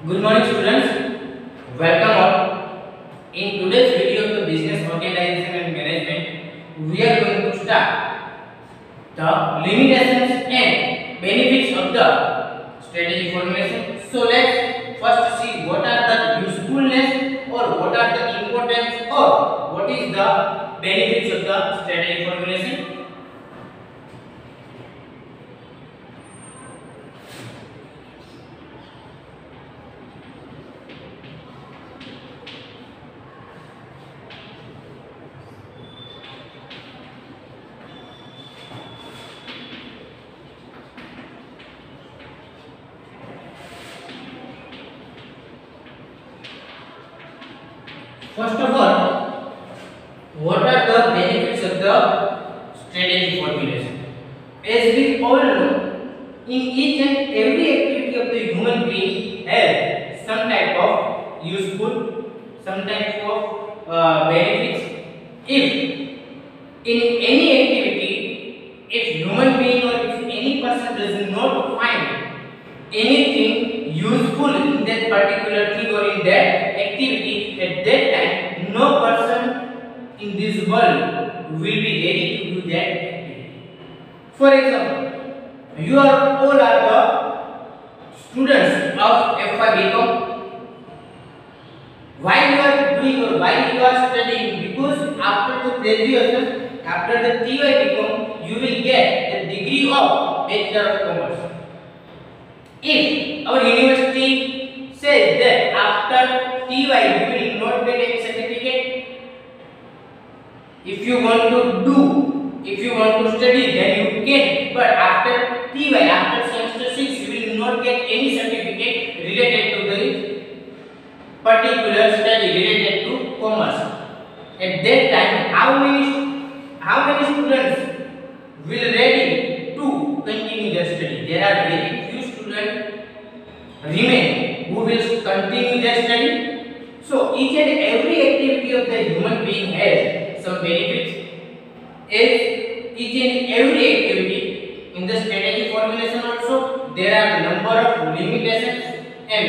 Good morning students, welcome all. In today's video of the business organization and management, we are going to start the limitations and benefits of the strategy formulation. So let's first see what are the usefulness or what are the importance or what is the benefits of the strategy formulation. First of all, what are the benefits of the strategy formulation? As we all know, in each and every activity of the human being has some type of useful, some type of benefits. If in any activity, if human being or if any person does not find anything useful in that particular thing or in that activity, at that time no person in this world will be ready to do that activity. For example, you are all are the students of FY BCom. Why you are doing or why you are studying? Because after the graduation, after the TY BCom, you will get the degree of Bachelor of Commerce. If our university says that after TY you will not get any certificate, if you want to study, then you can. But after TY, after semester 6, you will not get any certificate related to the particular study related to commerce. At that time, how many students will ready to continue their study? There are very few students remain who will continue their study. So each and every activity of the human being has some benefits. As each and every activity in the strategy formulation also, there are number of limitations and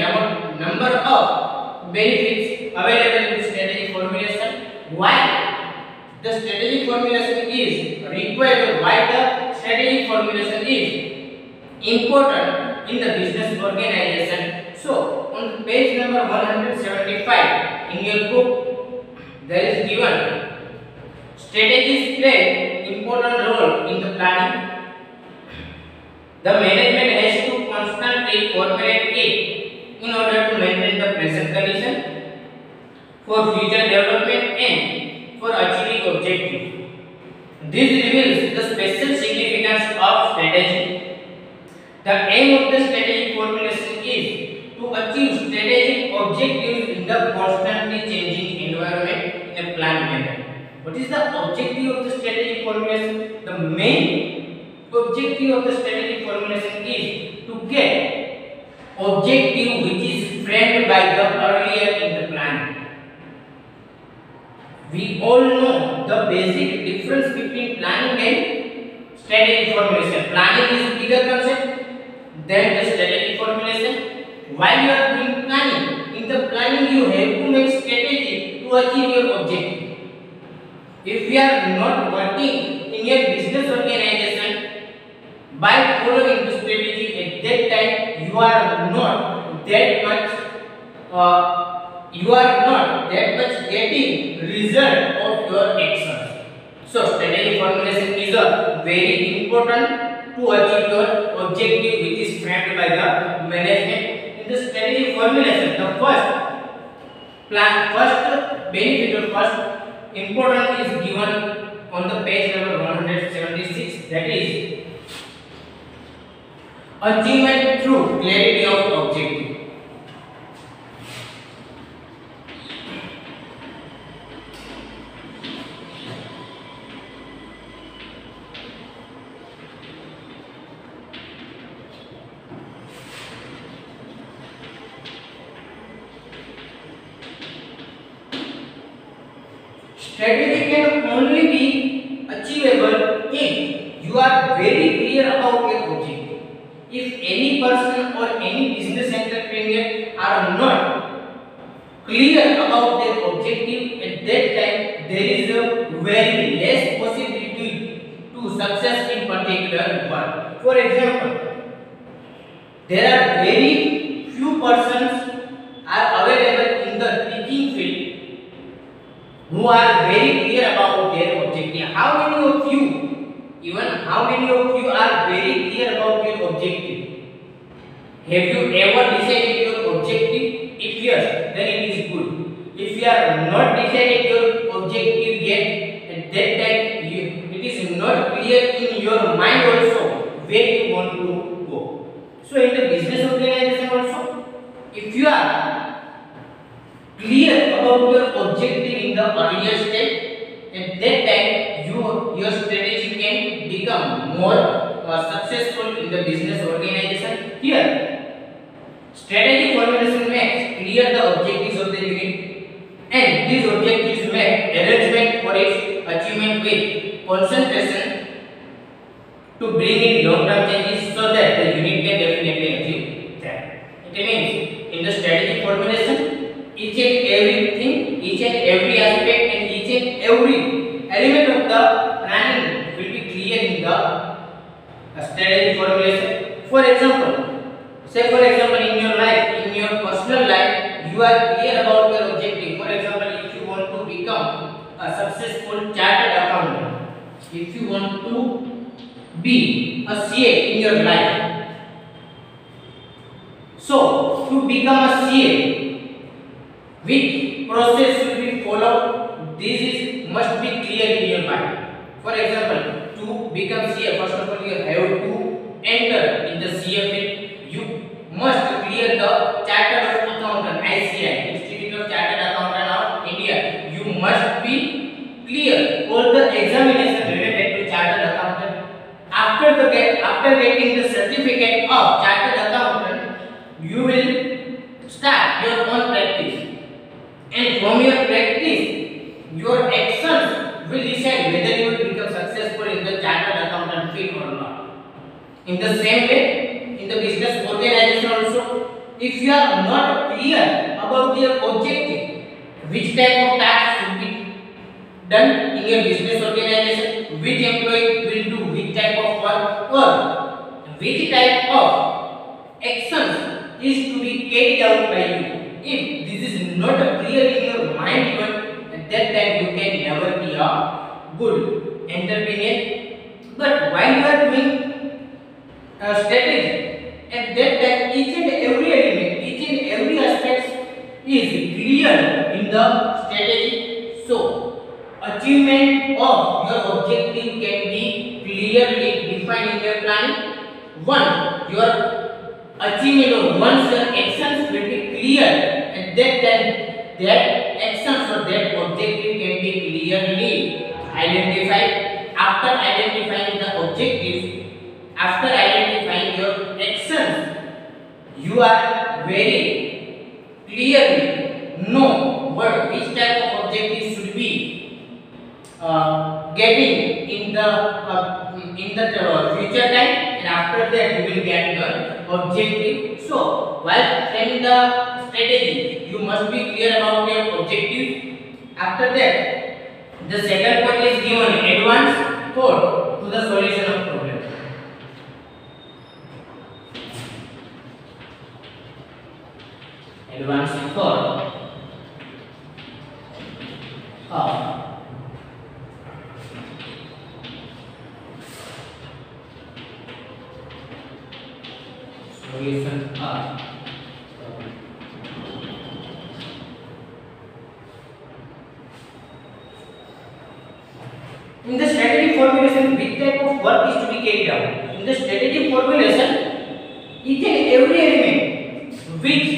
number of benefits available in strategy formulation. Why the strategy formulation is required, or why the strategy formulation is important in the business organization. So on page number 175 in your book, there is given strategies play important role in the planning. The management has to constantly formulate it in order to maintain the present condition for future development and for achieving objectives. This reveals the special significance of strategy. The aim of the strategy formulation is to achieve strategic objectives in the constantly changing environment in a planned manner. What is the objective of the strategy formulation? The main objective of the strategy formulation is to get objective which is framed by the earlier in the plan. We all know the basic difference between planning and strategy formulation. Planning is a bigger concept than the strategy formulation. While you are doing planning, in the planning you have to make strategy to achieve your objective. If we are not working in your business organization by following the strategy, at that time you are not that much getting result of your actions. So strategy formulation is a very important to achieve your objective which is framed by the management. In the strategy formulation, the first benefit or first important is given on the page number 176, that is achievement through clarity of objective. Strategy can only be achievable if you are very clear about your objective. If any person or any business center success in particular work. For example, there are very few persons are available in the teaching field who are very clear about their objective. How many of you are very clear about your objective? Have you ever decided your objective? If yes, then it is good. If you are not decided your objective yet, at that time it is not clear in your mind also where you want to go. So in the business organization also, if you are clear about your objective in the earlier stage, at that time your strategy can become more successful in the business organization. Here, strategy formulation makes clear the objectives of the unit, and these objectives make arrangement for its achievement with concentration to bring in long-term changes so that the unit can definitely achieve that. It means in the strategy formulation, each and every aspect and each and every element of the planning will be clear in the strategy formulation. For example, in your life, in your personal life, you are clear about your objective. For example, if you want to become a successful chartered accountant, if you want to be a CA in your life, so to become a CA, which process should be followed? Must be clear in your mind. For example, to become CA, first of all, you have to enter in the CA field. You must clear the Chartered Accountant (ICAI), Institute of Chartered Accountant of India. You must be clear all the examination related to Chartered Accountant. After getting the certificate of Chartered Accountant, you will start your own practice, and from your practice, your actions will decide whether you will become successful in the Chartered Accountant field or not. In the same way, in the business organization also, if you are not clear about your objective, which type of tasks should be done in your business organization, which employee will do which type of work, or which type of actions is to be carried out by you. If this is not clear in your mind, even at that time you can never be a good entrepreneur. But while you are doing strategy, at that time each and every element, each and every aspect is clear in the strategy. So achievement of your objective can be clearly defined in your planning. One, your achievement of one's actions will be clear, and that actions or that objective can be clearly identified. After identifying the objectives, after identifying your actions, you are very clearly know which type of objective should be getting in the future time, and after that you will get your objective. So while planning the strategy, you must be clear about your objective. After that, the second point is given advance thought to the solution of problem. Advanced thought of solution of in the strategy formulation, which type of work is to be carried out? In the strategy formulation, each and every element which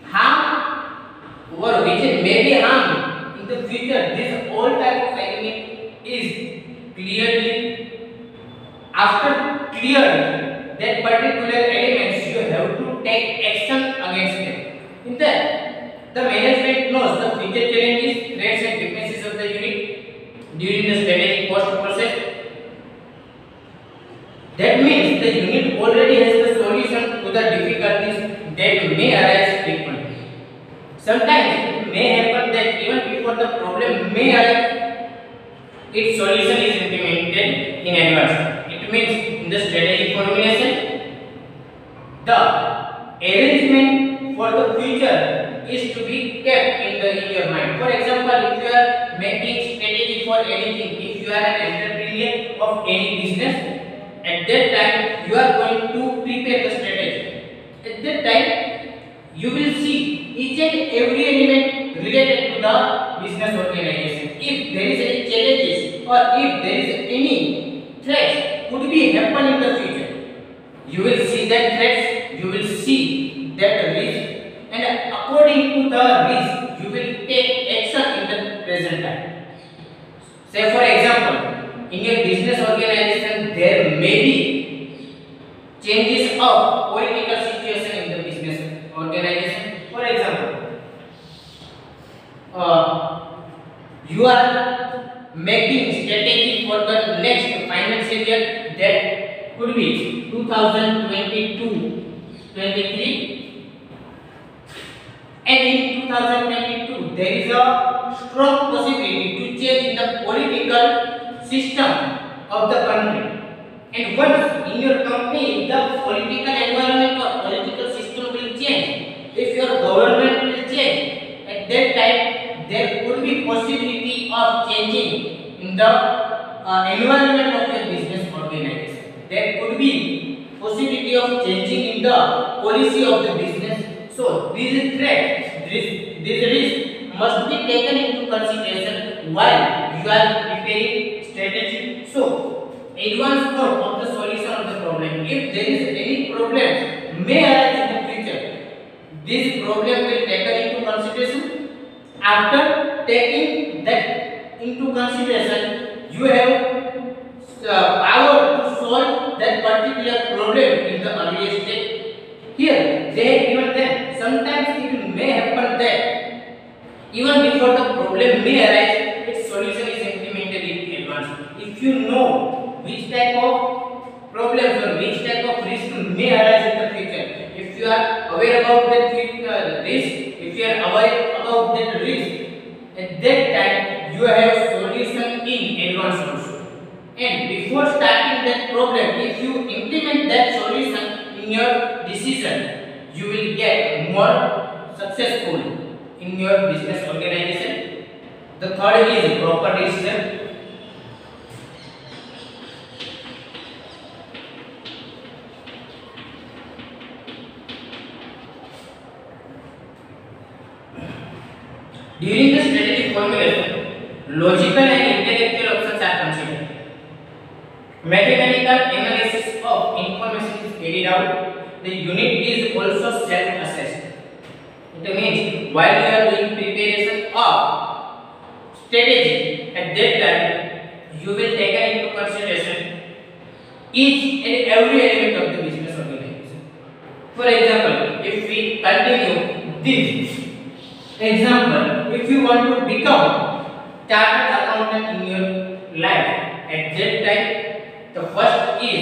harm or which may be harmed in the future, this all type of element is clearly, after clear that particular elements, you have to take action against them. In that, the management knows the future challenges, threats and weaknesses of the unit during the strategic cost process. That means the unit already has the solution to the difficulties that may arise frequently. Sometimes it may happen that even before the problem may arise, its solution is implemented in advance. It means in the strategy formulation, the arrangement for the future is to be kept in your mind. For example, if you are making strategy for anything, if you are an entrepreneur of any business, at that time you are going to prepare the strategy. At that time you will see each and every element related to the business organization. If there is any challenges or if there is any threats could be happen in the future, you will see that threats, you will see that risk, and according to the risk you will take action in the present time. Say for example, in your business organization there may be changes of political situation in the business organization. For example, you are making strategy for the next financial year, that could be 2022-23, and in 2022 there is a strong possibility to change in the political system of the country. And once in your company the political environment or political system will change, if your government will change, at that time there could be possibility of changing in the environment of your business organization. There could be possibility of changing in the policy of the business. So this threat, this risk must be taken into consideration while you are preparing strategy. So advance thought of the solution of the problem. If there is any problem may arise in the future, this problem will taken into consideration. After taking that into consideration, you have power to solve that particular problem in the earliest stage. Here they have given that sometimes it may happen that even before the problem may arise, its solution is implemented in advance. If you know which type of problems or which type of risk may arise in the future, if you are aware about that risk, if you are aware about that risk, at that time you have solution in advance also. And before starting that problem, if you implement that solution in your decision, you will get more successful in your business organization. The third is proper decision. During the strategic formulation, logical and intellectual options are considered. Mathematical analysis of information is carried out. The unit is also self-assessed. It means while you are doing preparation of strategy, at that time you will take into consideration each and every element of the business organization. For example, if we continue this example, if you want to become chartered accountant in your life, at that time the first is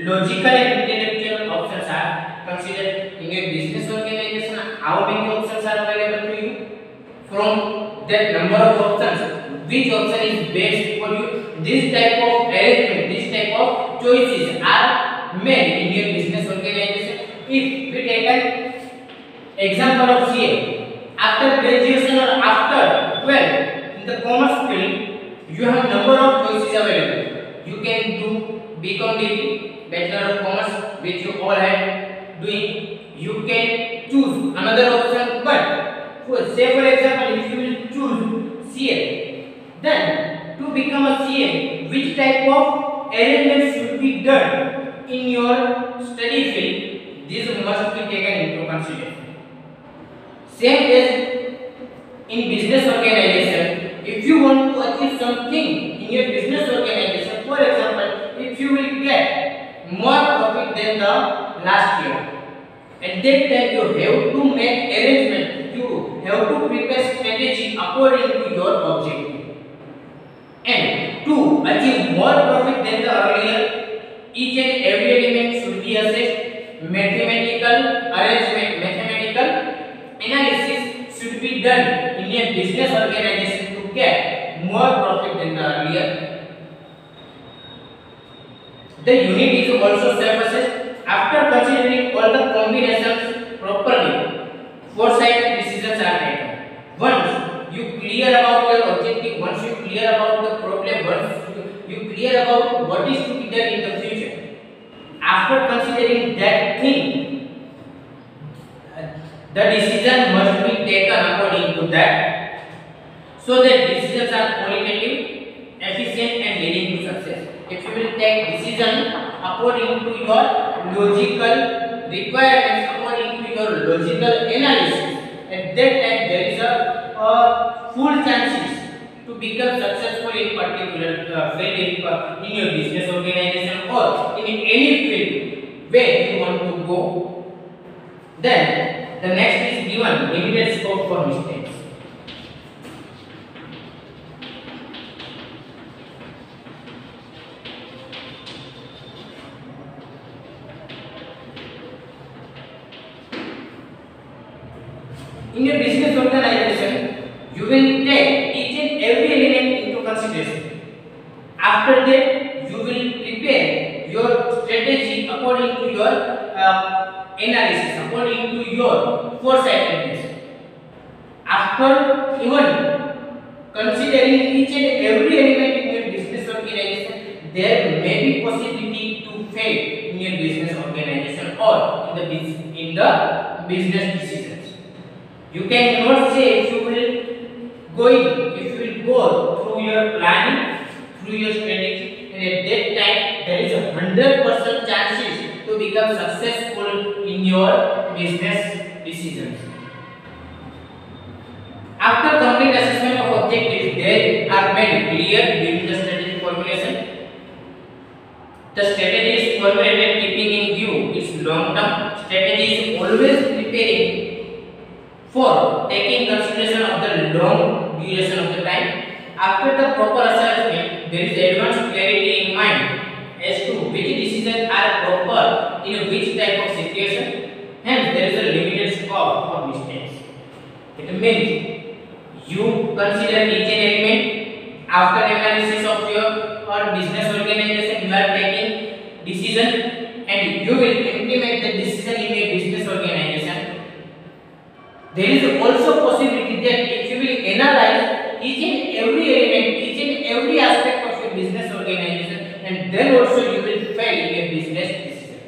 logical and intellectual options are considered in your business organization. How many options are available to you? From that number of options, which option is best for you? This type of arrangement, this type of choices are made in your business organization. If we take an example of CA, after graduation or after 12 in the commerce field, you have number of choices available. You can do BCom degree, Bachelor of Commerce, which you all had doing. You can choose another option, but say for example, if you will choose CA, then to become a CA, which type of arrangements should be done in your study field? This must be taken into consideration. Same as in business organization, if you want to achieve something in your business organization, for example, if you will get more profit than the last year, at that time you have to make arrangement, you have to prepare strategy according to your objective. And to achieve more profit than the earlier, each and every element should be assessed. Mathematical arrangement, mathematical analysis should be done in a business organization to get more profit than the earlier. The unit is also self-assessed after considering all the combinations properly. Foresight decisions are taken. Once you clear about your objective, once you clear about the problem, once you clear about what is to be done in the future. After considering that thing, the decision must be taken according to that, so that decisions are qualitative, efficient, and leading to success. If you will take decision according to your logical requirements, according to your logical analysis, at that time there is a full chances to become successful in particular field in your business organization or in any field where you want to go. Then the next is given limited scope for mistakes. In your business organization, you will take each and every element into consideration. After that, you will prepare your strategy according to your analysis, according to your foresightedness. After even considering each and every element in your business organization, there may be possibility to fail in your business organization or in the business decisions. You cannot say if you will go through your planning, through your strategy, and at that time there is a 100% chances to become successful in your business decisions. After complete assessment of objectives, they are made clear during the strategy formulation. The strategy is formulated keeping in view its long-term. Strategy is always preparing for taking consideration of the long duration of the time. After the proper assessment, there is advanced clarity in mind as to which decisions are proper in which type of situation. Hence, there is a limited scope for mistakes. It means you consider each and element after analysis of your business organization. You are taking decision and you will implement the decision in your business organization. There is also possibility that if you will analyze each and every element, each and every aspect of your business organization, and then also you will fail in your business decision.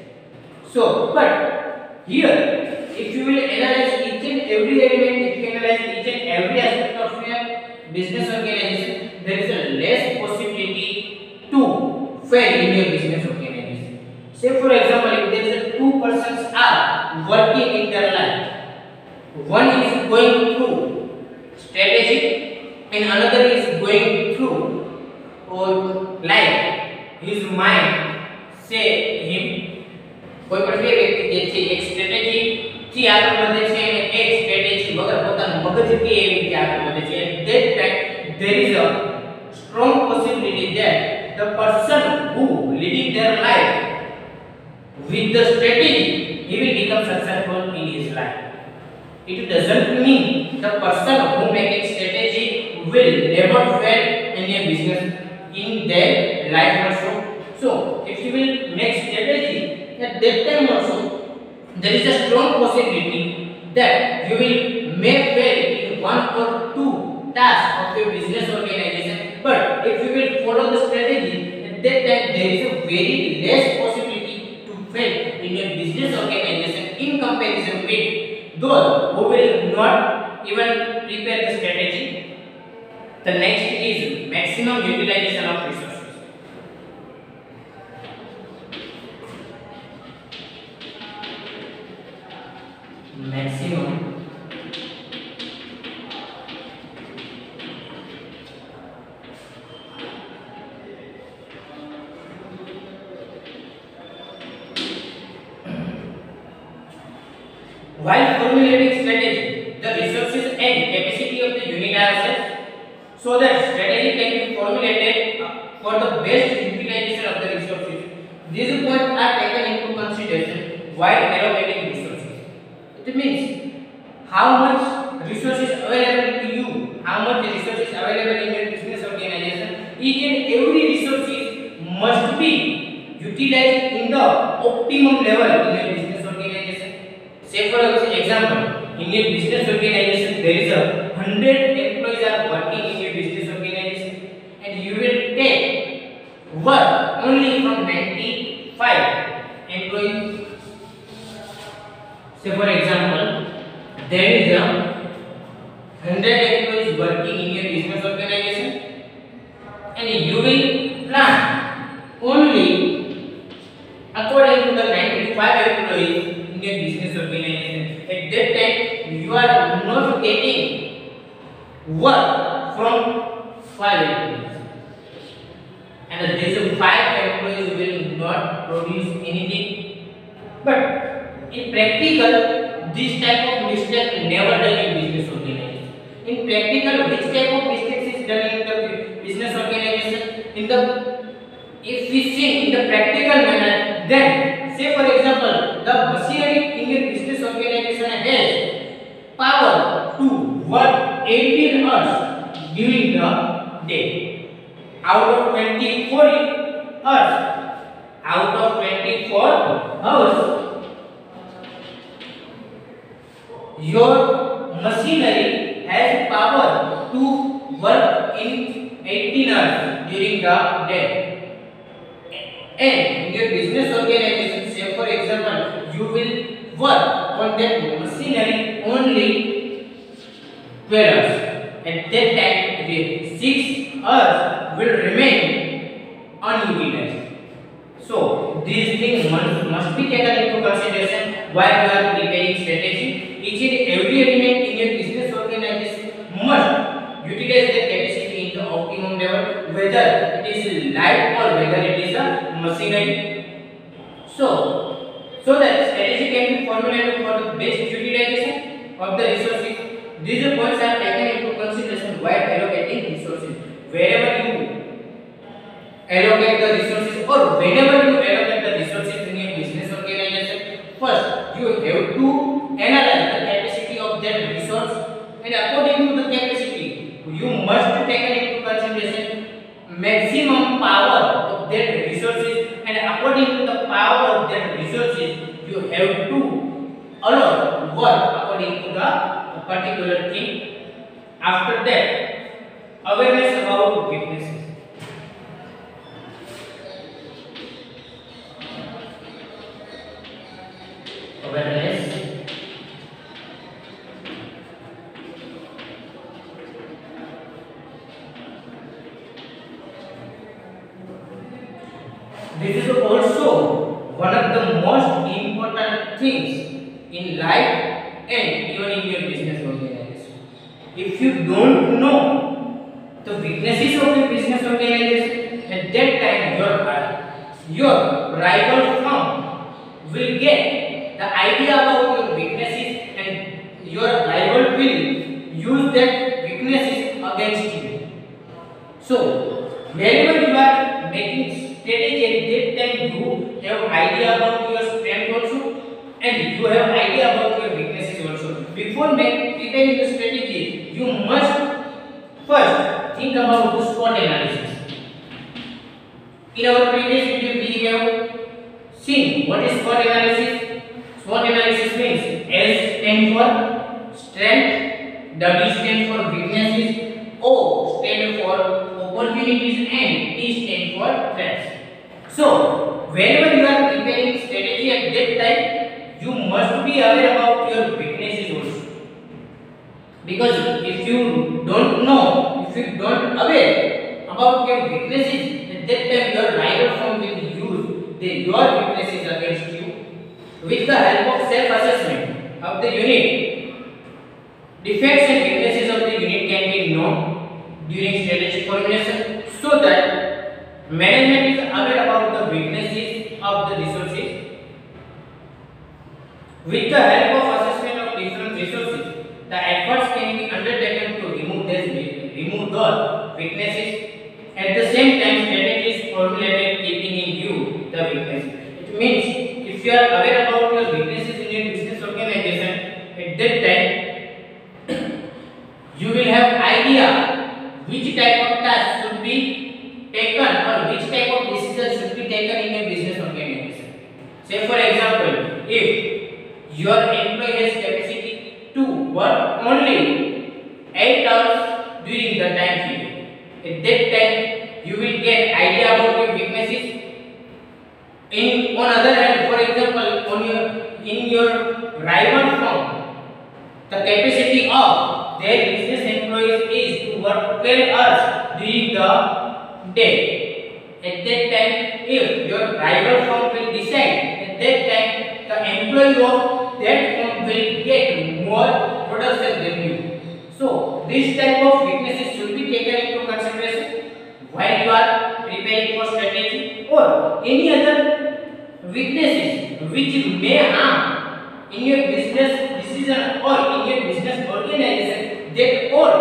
So, but here, if you will analyze each and every element, if you analyze each and every aspect of your business organization, there is a less possibility to fail in your business organization. Say for example, if there is a two persons are working in their life. One is going through strategy and another is going through life. His mind say him કોઈ પણ બે વ્યક્તિ જે છે એક strategy થી આગળ વધે છે અને એક સ્ટ્રેટેજી વગર પોતાનું મગજ કે એવી રીતે આગળ વધે છે. At that time there is a strong possibility that the person who leading their life with the strategy, he will become successful in his life. It doesn't mean the person who making strategy will never fail in a business in their life also. So, if you will make strategy, at that time also there is a strong possibility that you will may fail in one or two tasks of your business organization. But if you will follow the strategy, at that time there is a very less possibility to fail in your business organization in comparison with those who will not even prepare the strategy. The next is maximum utilization of resources. Maximum while formulating strategy, the resources and capacity of the unit are assessed so that strategy can be formulated for the best utilization of the resources. These points are taken into consideration while allocating resources. It means how much resources available to you, how much resources available in your business organization. Each and every resources must be utilized in the optimum level in your business organization. Say for example, in your business organization there is a 100 employees are working in your business organization, and you will take work only from 95 employees. Say for example, there is a 100 employees working in your business organization, and you will plan only according to the 95 employees in your business organization. At that time, you are not getting work from 5 employees, and these 5 employees will not produce anything. But in practical, this type of mistake never done in business organization. In practical, which type of mistakes is done in the business organization? If we see in the practical manner, then say for example, the machinery in your business organization has power to work 18 hours during the day. Out of 24 hours, your machinery has power to work in 18 hours during the day. And in your business organization, say for example, you will work on that machinery only 12 hours. At that time, the 6 hours will remain unutilized. So these things must be taken into consideration while you are preparing strategy. Each and every element in your business organization must utilize the capacity in the optimum level, whether it is light or whether it is a machinery. So that strategy can be formulated for the best utilization of the resources. These points are taken into consideration while allocating resources. Wherever you allocate the resources or whenever you allocate the resources in your business organization, first you have to analyze the capacity of that resource, and according to the capacity you must take into consideration maximum power of that resources, and according to the power of that resources you have to allot work according to the particular thing. After that, awareness about weaknesses. Awareness this is also one of the most important things in life and even in your business organization. If you don't know the weaknesses of your business organization, at that time your rival firm will get the idea about your weaknesses, and your rival will use that weaknesses against you. So wherever you are making strategy, at that time you have idea about your strength also, and you have idea about your weaknesses also. Before preparing the strategy, you must first think about the SWOT analysis. In our previous video, we have seen what is SWOT analysis. SWOT analysis means S stand for strength, W stand for weaknesses, O stand for opportunities, and T stand for threats. So whenever you are preparing strategy, at that time you must be aware about your weaknesses also, because if you don't know, if you don't aware about your weaknesses, at that time your rival firm will use your weaknesses against you. With the help of self-assessment of the unit, defects and weaknesses of the unit can be known during strategy formulation, so that management is aware about the weaknesses of the resources. With the help of assessment of different resources, the efforts can be undertaken to remove those weaknesses. At the same time, strategy is formulated keeping in view the weaknesses. It means if you are aware about your weaknesses in your business organization, at that time you will have idea which type of task should be taken or which type of decision should be taken in your business Say for example, if your employee has capacity to work only 8 hours during the time period, at that time you will get idea about your weaknesses. On other hand, for example, in your rival firm, the capacity of their business employees is to work 12 hours during the day. At that time, if your rival firm will decide, at that time the employee of that firm will get more production than you. So this type of weaknesses should be taken into consideration while you are preparing for strategy, or any other weaknesses which may harm in your business decision or in your business organization. That all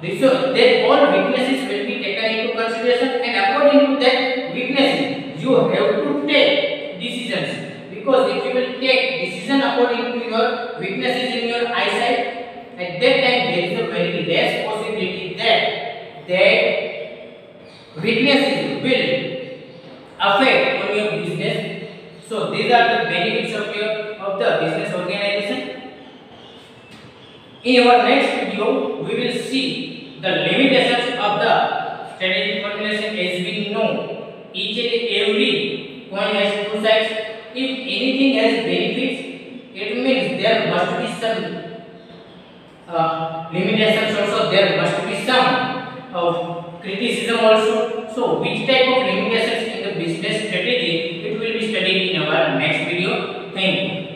weaknesses will be taken into consideration, and according to that weaknesses you have to take decisions, because if you will take decision according to your weaknesses in your eyesight, at that time there is a very less possibility that weaknesses will affect on your business. So these are the benefits of the business organization. In our next video, we will see the limitations of the strategic formulation. As we know, each and every coin has two sides. If anything has benefits, it means there must be some limitations also. There must be some criticism also. So, which type of limitations in the business strategy, it will be studied in our next video. Thank you.